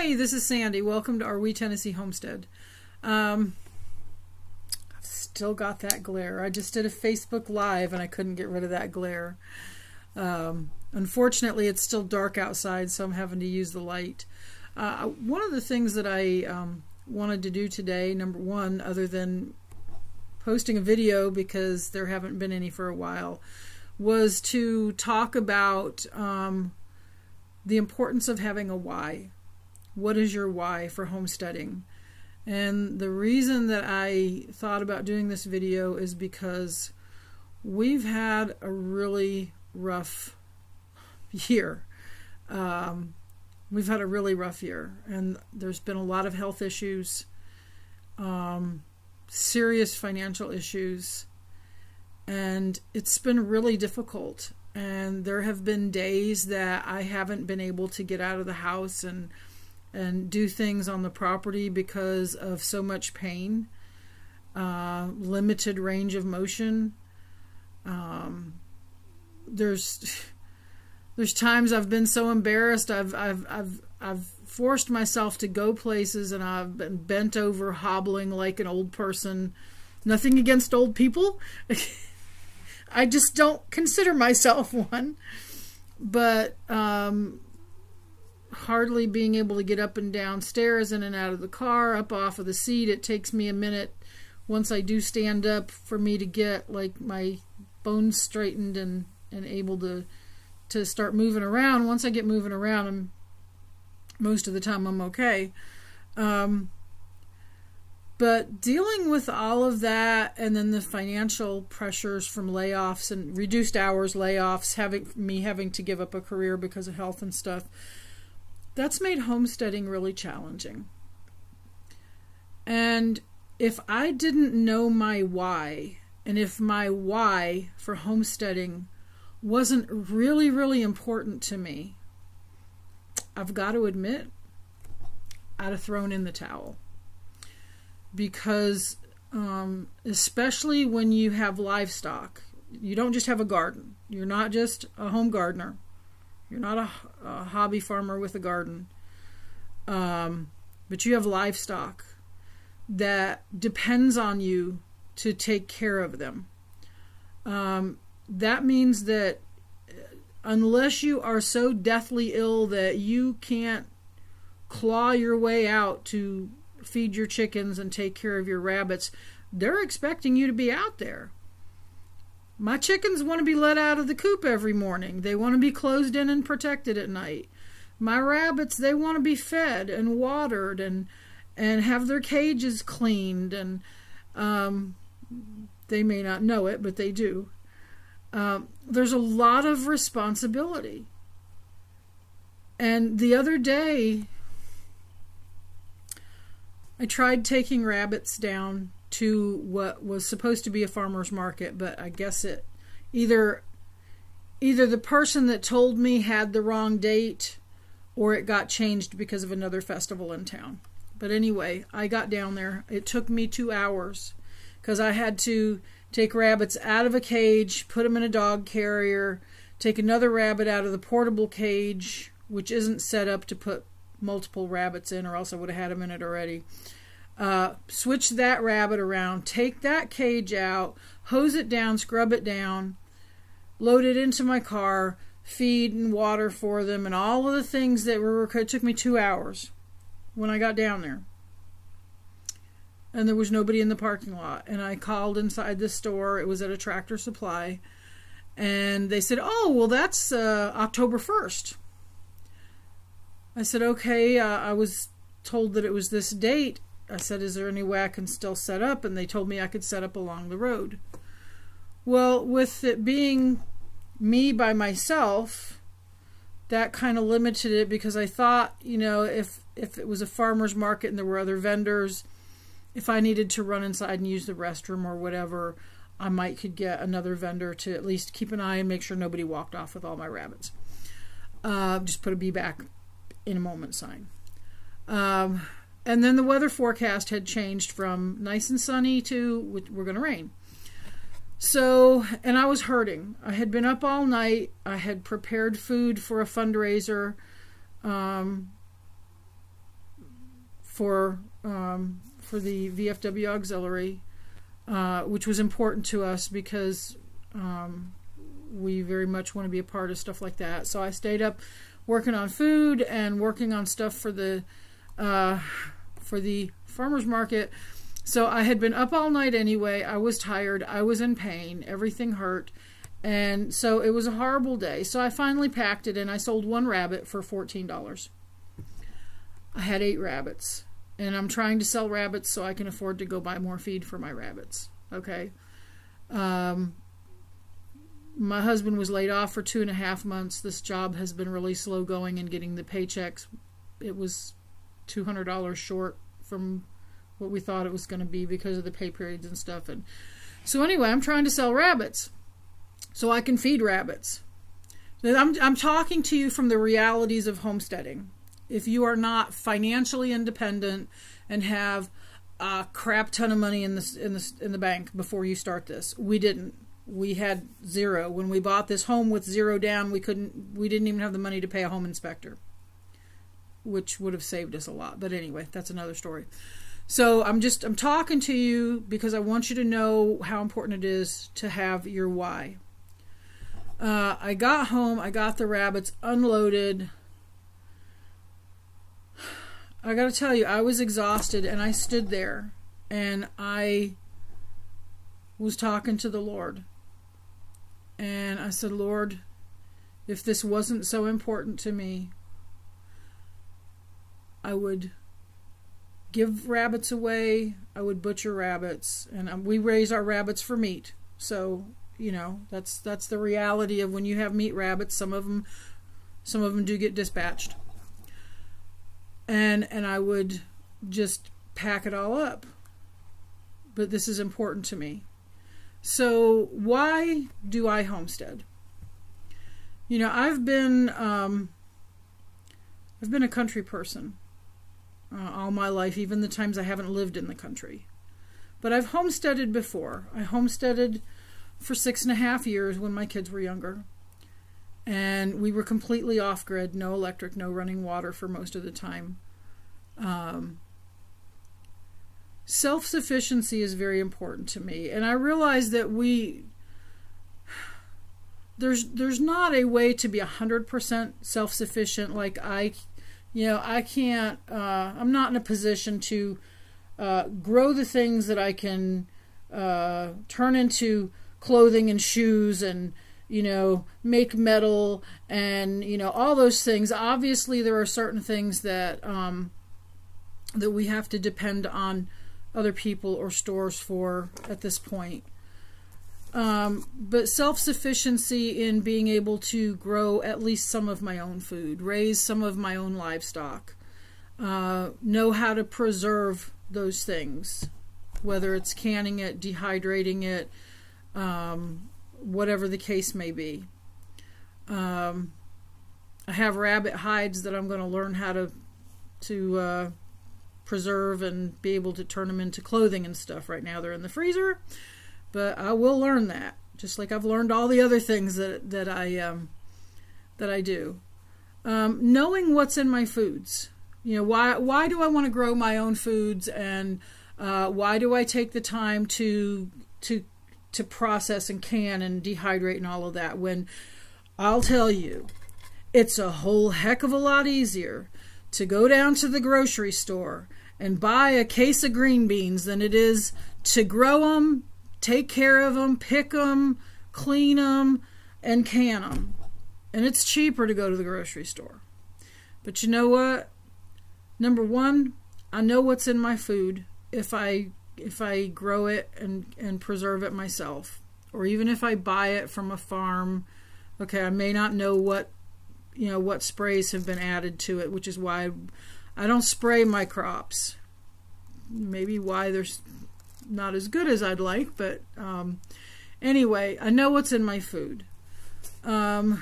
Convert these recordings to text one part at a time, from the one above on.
Hi, this is Sandy. Welcome to Are We Tennessee Homestead. I've still got that glare. I just did a Facebook Live and I couldn't get rid of that glare. Unfortunately, it's still dark outside, so I'm having to use the light. One of the things that I wanted to do today, number one, other than posting a video because there haven't been any for a while, was to talk about the importance of having a why. What is your why for homesteading? And the reason that I thought about doing this video is because we've had a really rough year. We've had a really rough year, and there's been a lot of health issues, serious financial issues, and it's been really difficult. And there have been days that I haven't been able to get out of the house and do things on the property because of so much pain, limited range of motion. There's times I've been so embarrassed I've forced myself to go places and I've been bent over hobbling like an old person. Nothing against old people. I just don't consider myself one. But hardly being able to get up and down stairs, in and out of the car, up off of the seat. It takes me a minute once I do stand up for me to get like my bones straightened and able to start moving around. Once I get moving around, most of the time I'm okay. But dealing with all of that, and then the financial pressures from layoffs and reduced hours layoffs, having to give up a career because of health and stuff, that's made homesteading really challenging. And if I didn't know my why, and if my why for homesteading wasn't really, really important to me, I've got to admit, I'd have thrown in the towel. Because especially when you have livestock, you don't just have a garden. You're not just a home gardener. You're not a hobby farmer with a garden. But you have livestock that depends on you to take care of them. That means that unless you are so deathly ill that you can't claw your way out to feed your chickens and take care of your rabbits, they're expecting you to be out there. My chickens want to be let out of the coop every morning. They want to be closed in and protected at night. My rabbits, they want to be fed and watered and have their cages cleaned, and they may not know it, but they do. There's a lot of responsibility. And the other day, I tried taking rabbits down to what was supposed to be a farmer's market, but I guess it either the person that told me had the wrong date, or it got changed because of another festival in town. But anyway, I got down there. It took me 2 hours because I had to take rabbits out of a cage, put them in a dog carrier, take another rabbit out of the portable cage, which isn't set up to put multiple rabbits in, or else I would have had them in it already. Switch that rabbit around, take that cage out, hose it down, scrub it down, load it into my car, feed and water for them, and all of the things that it took me 2 hours when I got down there. And there was nobody in the parking lot. And I called inside the store. It was at a Tractor Supply. And they said, oh, well, that's October 1st. I said, okay, I was told that it was this date. I said, is there any way I can still set up? And they told me I could set up along the road. Well, with it being me by myself, that kind of limited it, because I thought, you know, if it was a farmer's market and there were other vendors, if I needed to run inside and use the restroom or whatever, I could get another vendor to at least keep an eye and make sure nobody walked off with all my rabbits. Just put a be back in a moment sign. And then the weather forecast had changed from nice and sunny to we're going to rain. So, and I was hurting. I had been up all night. I had prepared food for a fundraiser. for the VFW auxiliary, which was important to us because we very much want to be a part of stuff like that. So I stayed up working on food and working on stuff for the farmers market. So I had been up all night anyway. I was tired. I was in pain. Everything hurt. And so it was a horrible day. So I finally packed it and I sold one rabbit for $14. I had 8 rabbits. And I'm trying to sell rabbits so I can afford to go buy more feed for my rabbits. Okay. My husband was laid off for 2.5 months. This job has been really slow going and getting the paychecks. It was $200 short from what we thought it was going to be because of the pay periods and stuff. And so anyway, I'm trying to sell rabbits so I can feed rabbits. I'm talking to you from the realities of homesteading. If you are not financially independent and have a crap ton of money in the bank before you start this, we didn't. We had 0 when we bought this home with 0 down. We didn't even have the money to pay a home inspector, which would have saved us a lot. But anyway, that's another story. So I'm talking to you because I want you to know how important it is to have your why. I got home, I got the rabbits unloaded. I got to tell you, I was exhausted, and I stood there, and I was talking to the Lord. And I said, Lord, if this wasn't so important to me, I would give rabbits away. I would butcher rabbits, and we raise our rabbits for meat. So, you know, that's the reality of when you have meat rabbits. Some of them do get dispatched. And I would just pack it all up. But this is important to me. So why do I homestead? You know, I've been a country person all my life, even the times I haven't lived in the country. But I've homesteaded before. I homesteaded for 6.5 years when my kids were younger. And we were completely off-grid, no electric, no running water for most of the time. Self-sufficiency is very important to me. And I realize that there's not a way to be 100% self-sufficient. Like I can't, I'm not in a position to grow the things that I can turn into clothing and shoes and, you know, make metal and, you know, all those things. Obviously, there are certain things that that we have to depend on other people or stores for at this point. But self-sufficiency in being able to grow at least some of my own food, raise some of my own livestock, know how to preserve those things, whether it's canning it, dehydrating it, whatever the case may be. I have rabbit hides that I'm going to learn how to preserve and be able to turn them into clothing and stuff. Right now they're in the freezer, but I will learn that, just like I've learned all the other things that I do. Knowing what's in my foods. You know, why do I want to grow my own foods, and why do I take the time to process and can and dehydrate and all of that, when I'll tell you, it's a whole heck of a lot easier to go down to the grocery store and buy a case of green beans than it is to grow them, take care of them, pick them, clean them, and can them. And it's cheaper to go to the grocery store. But you know what? Number one, I know what's in my food if I grow it and preserve it myself. Or even if I buy it from a farm. Okay, I may not know what sprays have been added to it, which is why I don't spray my crops. Maybe why they're not as good as I'd like, but anyway, I know what's in my food. You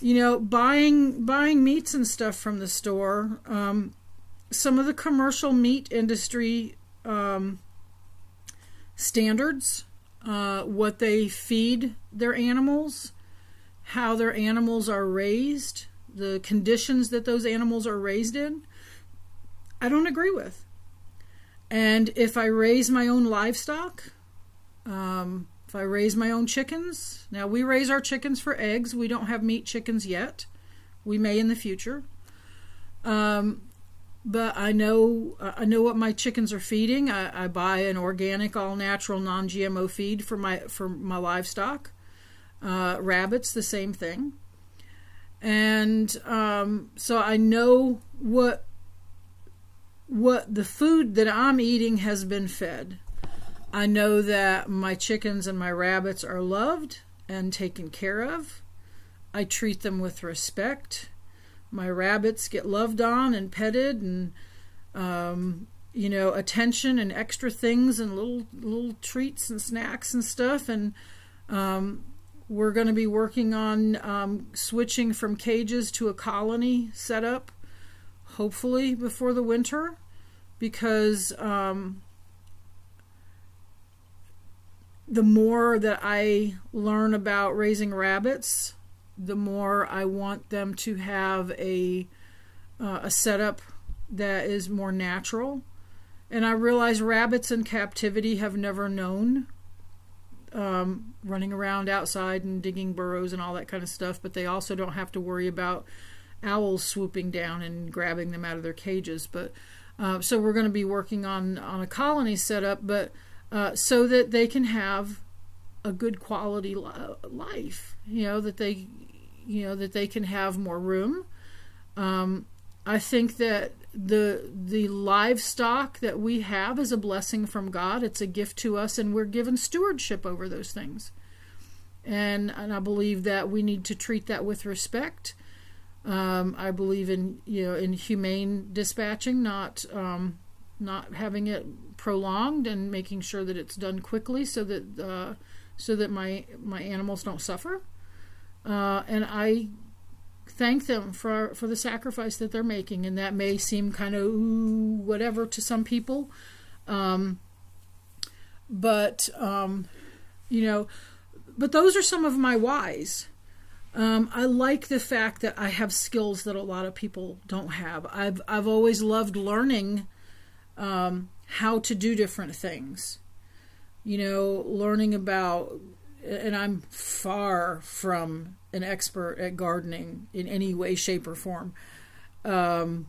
know, buying meats and stuff from the store. Some of the commercial meat industry standards, what they feed their animals, how their animals are raised, the conditions that those animals are raised in. I don't agree with. And if I raise my own livestock, if I raise my own chickens, now we raise our chickens for eggs. We don't have meat chickens yet. We may in the future. But I know what my chickens are feeding. I buy an organic, all-natural, non-GMO feed for my livestock. Rabbits, the same thing. And so I know what the food that I'm eating has been fed. I know that my chickens and my rabbits are loved and taken care of. I treat them with respect. My rabbits get loved on and petted, and attention and extra things and little treats and snacks and stuff. And we're going to be working on switching from cages to a colony setup, hopefully before the winter, because the more that I learn about raising rabbits, the more I want them to have a setup that is more natural. And I realize rabbits in captivity have never known running around outside and digging burrows and all that kind of stuff, but they also don't have to worry about owls swooping down and grabbing them out of their cages. But so we're going to be working on a colony setup, but so that they can have a good quality life, that they can have more room. I think that the livestock that we have is a blessing from God. It's a gift to us, and we're given stewardship over those things. And I believe that we need to treat that with respect. I believe in humane dispatching, not having it prolonged, and making sure that it's done quickly so that my animals don't suffer. And I thank them for the sacrifice that they're making, and that may seem kind of whatever to some people, but those are some of my whys. I like the fact that I have skills that a lot of people don't have. I've always loved learning how to do different things, learning about. And I'm far from an expert at gardening in any way, shape, or form. I've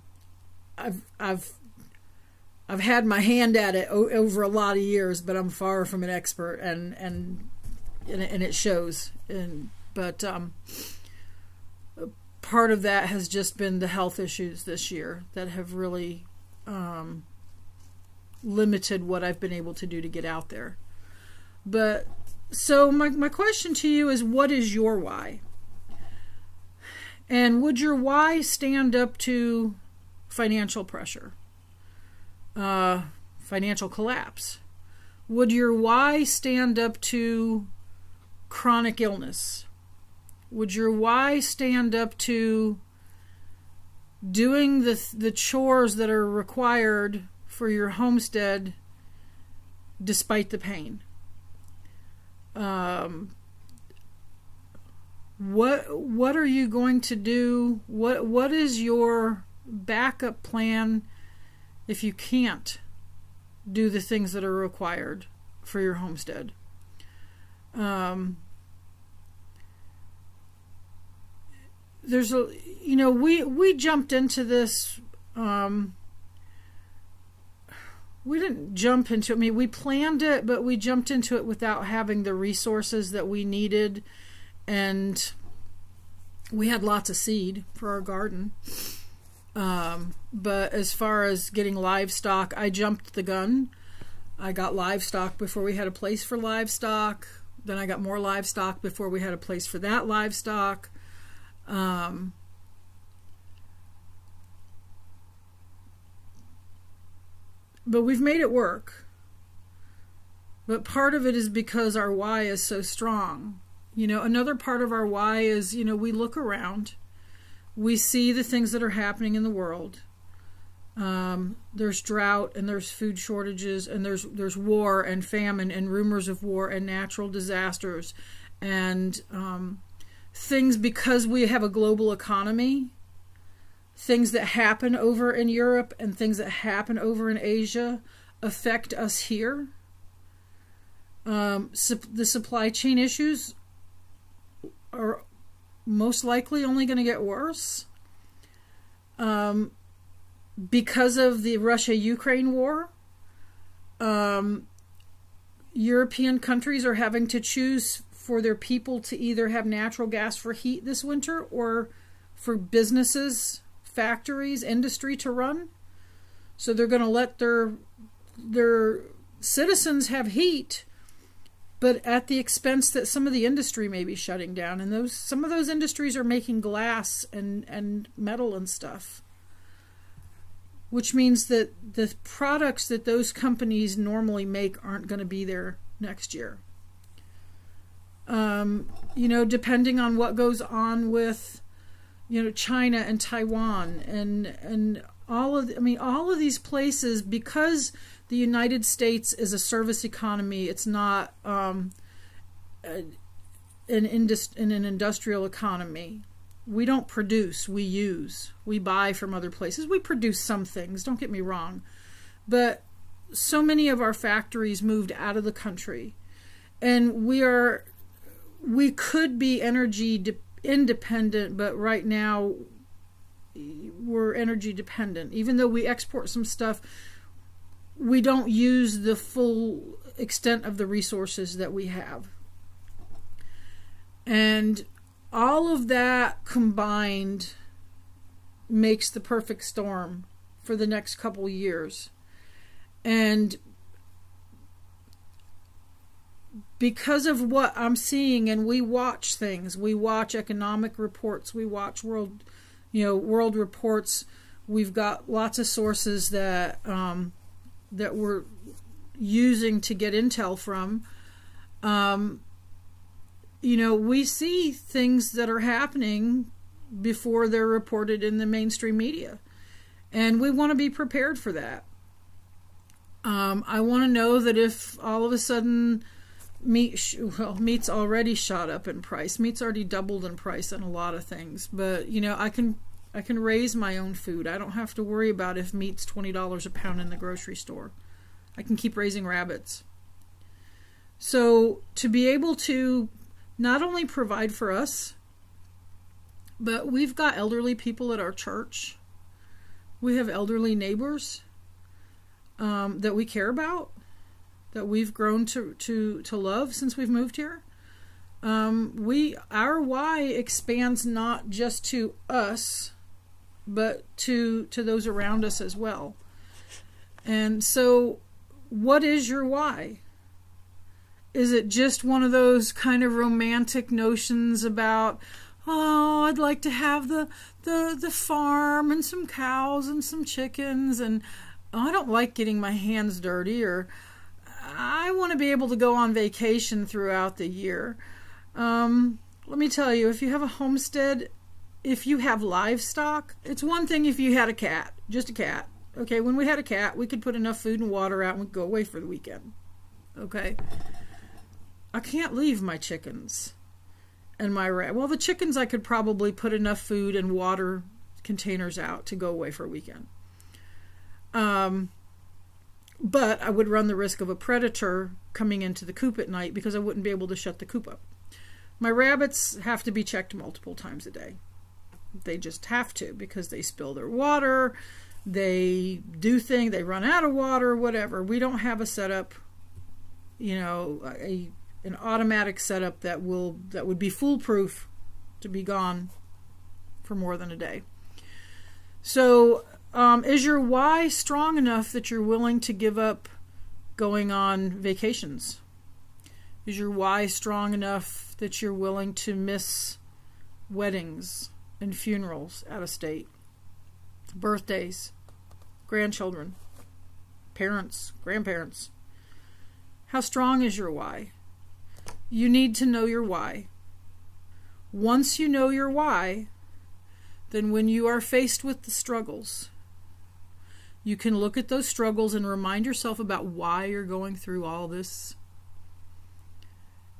had my hand at it over a lot of years, but I'm far from an expert, and it shows. But part of that has just been the health issues this year that have really limited what I've been able to do to get out there. But so my question to you is, what is your why? And would your why stand up to financial pressure, financial collapse? Would your why stand up to chronic illness? Would your why stand up to doing the chores that are required for your homestead despite the pain? What are you going to do? What is your backup plan if you can't do the things that are required for your homestead? There's we jumped into this. We didn't jump into it. I mean, we planned it, but we jumped into it without having the resources that we needed. And we had lots of seed for our garden. But as far as getting livestock, I jumped the gun. I got livestock before we had a place for livestock. Then I got more livestock before we had a place for that livestock. But we've made it work. But part of it is because our why is so strong. Another part of our why is, we look around. We see the things that are happening in the world. There's drought, and there's food shortages, and there's war and famine and rumors of war and natural disasters and things, because we have a global economy. things that happen over in Europe and things that happen over in Asia affect us here. The supply chain issues are most likely only going to get worse. Because of the Russia-Ukraine war, European countries are having to choose for their people to either have natural gas for heat this winter or for businesses, factories, industry to run. So they're going to let their citizens have heat, but at the expense that some of the industry may be shutting down. And some of those industries are making glass and metal and stuff, which means that the products that those companies normally make aren't going to be there next year. You know, depending on what goes on with, you know, China and Taiwan and all of these places, because the United States is a service economy. It's not an industrial economy. We don't produce, we use. We buy from other places. We produce some things, don't get me wrong. But so many of our factories moved out of the country. And we could be energy independent, but right now we're energy dependent. Even though we export some stuff, we don't use the full extent of the resources that we have. And all of that combined makes the perfect storm for the next couple years. And because of what I'm seeing, and we watch things, we watch economic reports, we watch world reports. We've got lots of sources that we're using to get intel from. You know, we see things that are happening before they're reported in the mainstream media. And we want to be prepared for that. I want to know that if all of a sudden meat's already shot up in price. Meat's already doubled in price on a lot of things. But, you know, I can raise my own food. I don't have to worry about if meat's $20 a pound in the grocery store. I can keep raising rabbits. So to be able to not only provide for us, but we've got elderly people at our church. We have elderly neighbors that we care about, that we've grown to love since we've moved here. Our why expands not just to us, but to those around us as well. And so, what is your why? Is it just one of those kind of romantic notions about, oh, I'd like to have the farm and some cows and some chickens, and oh, I don't like getting my hands dirty, or I want to be able to go on vacation throughout the year. Let me tell you, if you have a homestead, if you have livestock, it's one thing if you had a cat, just a cat. Okay, when we had a cat, we could put enough food and water out and we'd go away for the weekend. Okay? I can't leave my chickens and my rat. Well, the chickens I could probably put enough food and water containers out to go away for a weekend. But I would run the risk of a predator coming into the coop at night because I wouldn't be able to shut the coop up. My rabbits have to be checked multiple times a day. They just have to, because they spill their water, they do things, they run out of water, whatever. We don't have a setup, you know, an automatic setup that would be foolproof to be gone for more than a day. So, is your why strong enough that you're willing to give up going on vacations? Is your why strong enough that you're willing to miss weddings and funerals out of state, birthdays, grandchildren, parents, grandparents? How strong is your why? You need to know your why. Once you know your why, then when you are faced with the struggles, you can look at those struggles and remind yourself about why you're going through all this.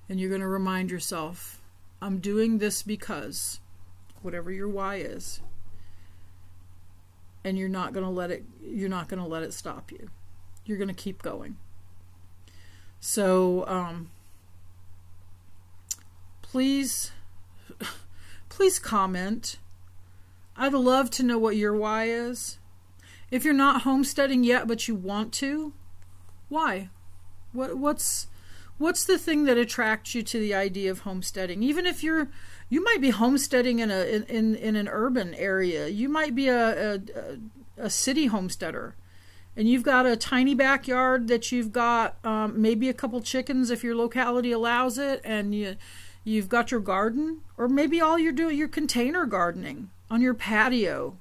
And you're going to remind yourself, I'm doing this because, whatever your why is. and you're not going to let it stop you. You're going to keep going. So please comment. I'd love to know what your why is. If you're not homesteading yet but you want to, why? What's the thing that attracts you to the idea of homesteading? Even if you might be homesteading in an urban area. You might be a city homesteader, and you've got a tiny backyard that you've got maybe a couple chickens if your locality allows it, and you've got your garden, or maybe all you're doing, you're container gardening on your patio,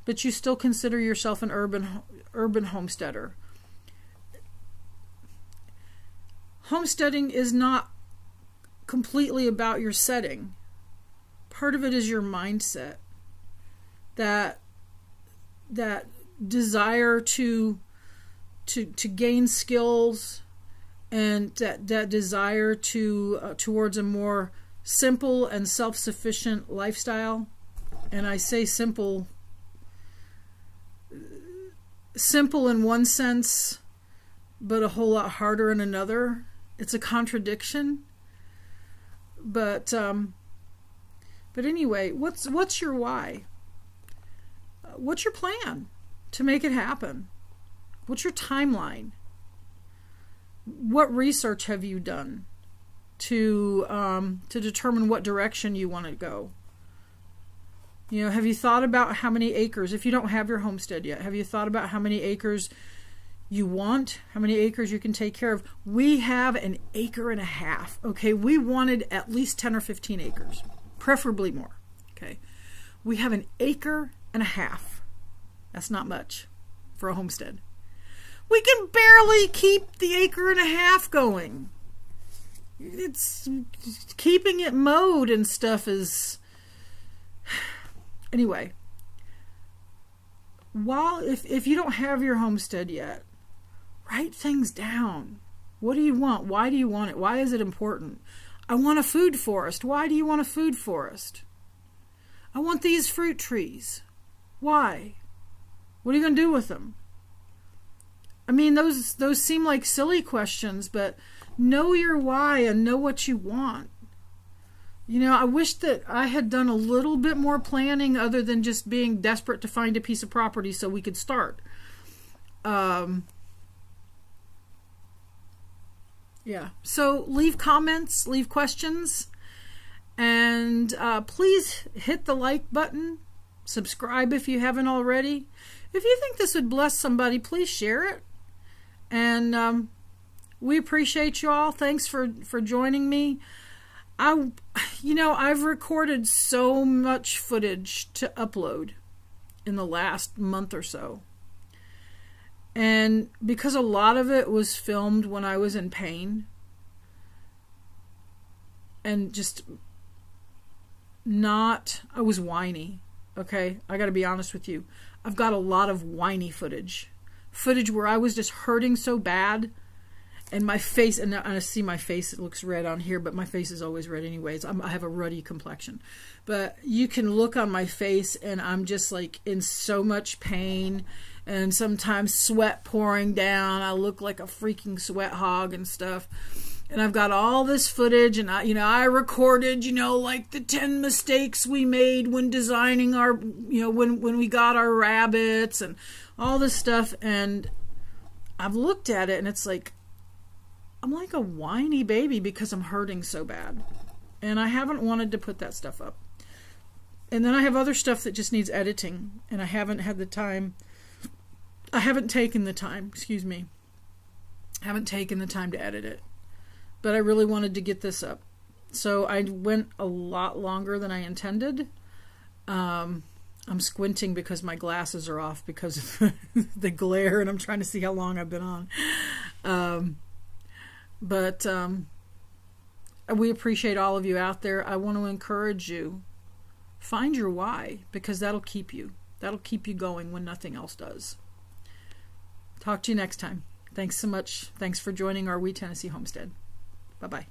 but you still consider yourself an urban homesteader. Homesteading is not completely about your setting. Part of it is your mindset. That desire to gain skills, and that desire towards a more simple and self-sufficient lifestyle. And I say simple in one sense, but a whole lot harder in another. It's a contradiction. But anyway, what's your why? What's your plan to make it happen? What's your timeline? What research have you done to determine what direction you want to go? You know, have you thought about how many acres, if you don't have your homestead yet, have you thought about how many acres you want, how many acres you can take care of? We have 1.5 acres, okay? We wanted at least 10 or 15 acres, preferably more, okay? We have 1.5 acres. That's not much for a homestead. We can barely keep the 1.5 acres going. It's keeping it mowed and stuff is... Anyway, if you don't have your homestead yet, write things down. What do you want? Why do you want it? Why is it important? I want a food forest. Why do you want a food forest? I want these fruit trees. Why? What are you going to do with them? I mean, those seem like silly questions, but know your why and know what you want. You know, I wish that I had done a little bit more planning other than just being desperate to find a piece of property so we could start. Yeah. So leave comments, leave questions, and please hit the like button. Subscribe if you haven't already. If you think this would bless somebody, please share it. And we appreciate you all. Thanks for joining me. I've recorded so much footage to upload in the last month or so. And because a lot of it was filmed when I was in pain and just I was whiny, okay? I got to be honest with you. I've got a lot of whiny footage where I was just hurting so bad. And my face, and I see my face, it looks red on here, but my face is always red anyways. I have a ruddy complexion. But you can look on my face, and I'm just like in so much pain, and sometimes sweat pouring down. I look like a freaking sweat hog and stuff. And I've got all this footage, and I recorded, like the 10 mistakes we made when designing our, when we got our rabbits and all this stuff. And I've looked at it, and it's like, I'm like a whiny baby because I'm hurting so bad. And I haven't wanted to put that stuff up. And then I have other stuff that just needs editing. And I haven't had the time. I haven't taken the time, excuse me. I haven't taken the time to edit it. But I really wanted to get this up. So I went a lot longer than I intended. I'm squinting because my glasses are off because of the glare. And I'm trying to see how long I've been on. But we appreciate all of you out there. I want to encourage you. Find your why, because that'll keep you. That'll keep you going when nothing else does. Talk to you next time. Thanks so much. Thanks for joining our Wee Tennessee Homestead. Bye-bye.